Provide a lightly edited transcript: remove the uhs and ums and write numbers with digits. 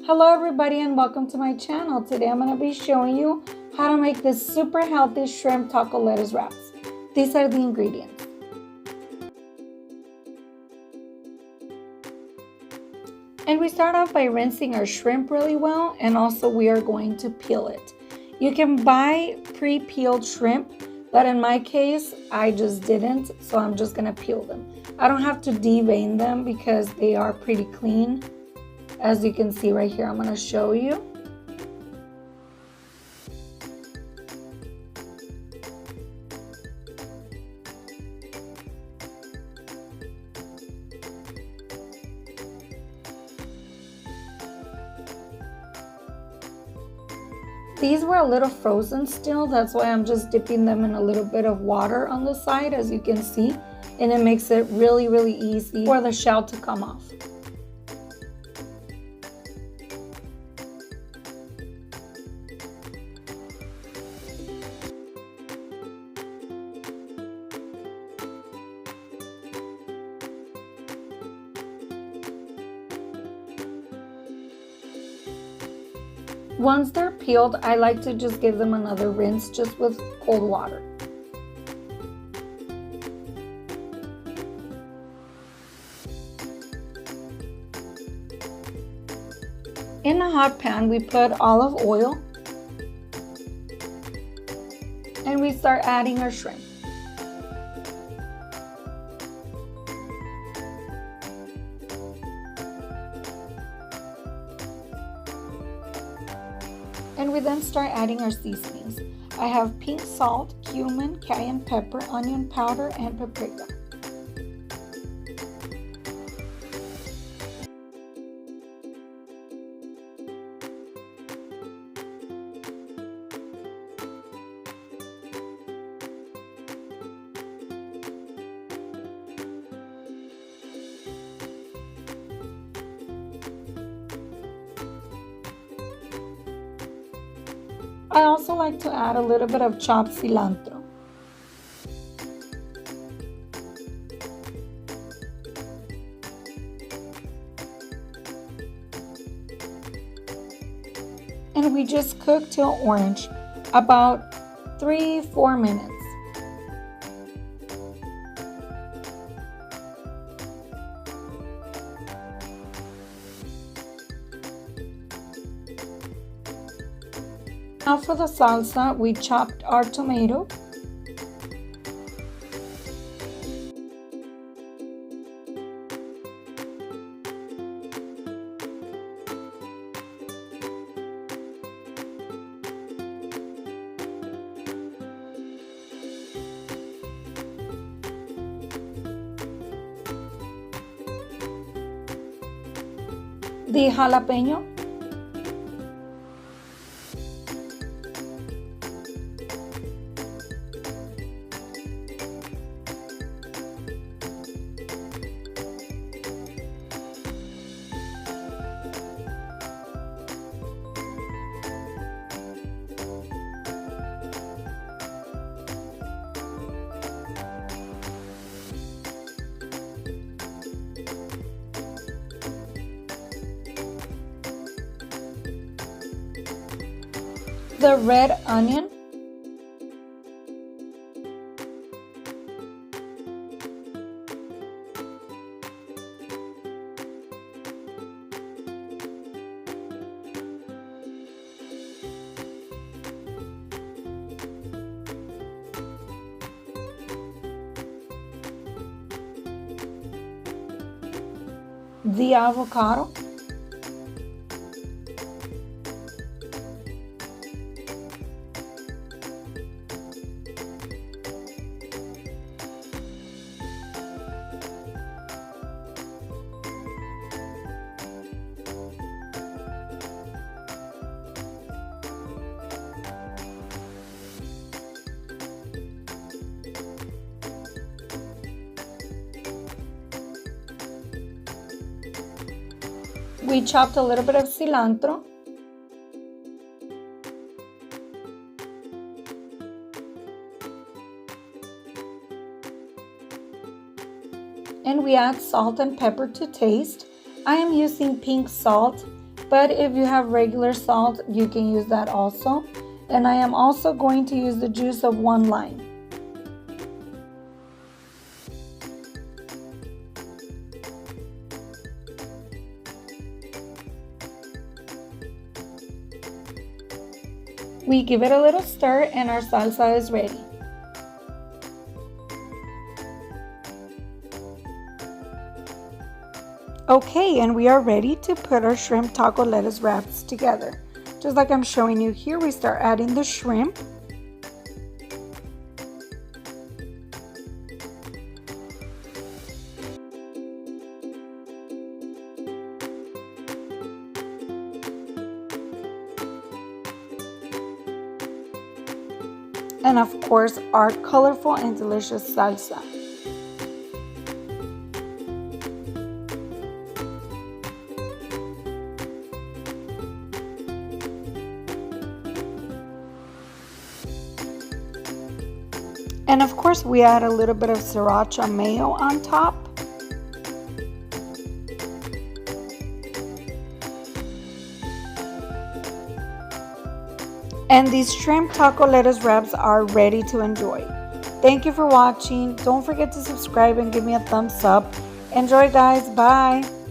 Hello everybody and welcome to my channel. Today I'm going to be showing you how to make this super healthy shrimp taco lettuce wraps. These are the ingredients. And we start off by rinsing our shrimp really well, and also we are going to peel it. You can buy pre-peeled shrimp, but in my case I just didn't, so I'm just going to peel them. I don't have to devein them because they are pretty clean. As you can see right here, I'm going to show you. These were a little frozen still, that's why I'm just dipping them in a little bit of water on the side, as you can see, and it makes it really easy for the shell to come off. Once they're peeled, I like to just give them another rinse just with cold water. In a hot pan, we put olive oil and we start adding our shrimp. And we then start adding our seasonings. I have pink salt, cumin, cayenne pepper, onion powder, and paprika. I also like to add a little bit of chopped cilantro. And we just cook till orange, about 3-4 minutes. Now for the salsa, we chopped our tomato. The jalapeño. The red onion, the avocado, we chopped a little bit of cilantro, and we add salt and pepper to taste. I am using pink salt but if you have regular salt, you can use that also. And I am also going to use the juice of 1 lime. We give it a little stir and our salsa is ready. Okay, and we are ready to put our shrimp taco lettuce wraps together. Just like I'm showing you here, we start adding the shrimp. And of course, our colorful and delicious salsa. And of course, we add a little bit of Sriracha Mayo on top. And these shrimp taco lettuce wraps are ready to enjoy. Thank you for watching. Don't forget to subscribe and give me a thumbs up. Enjoy, guys. Bye.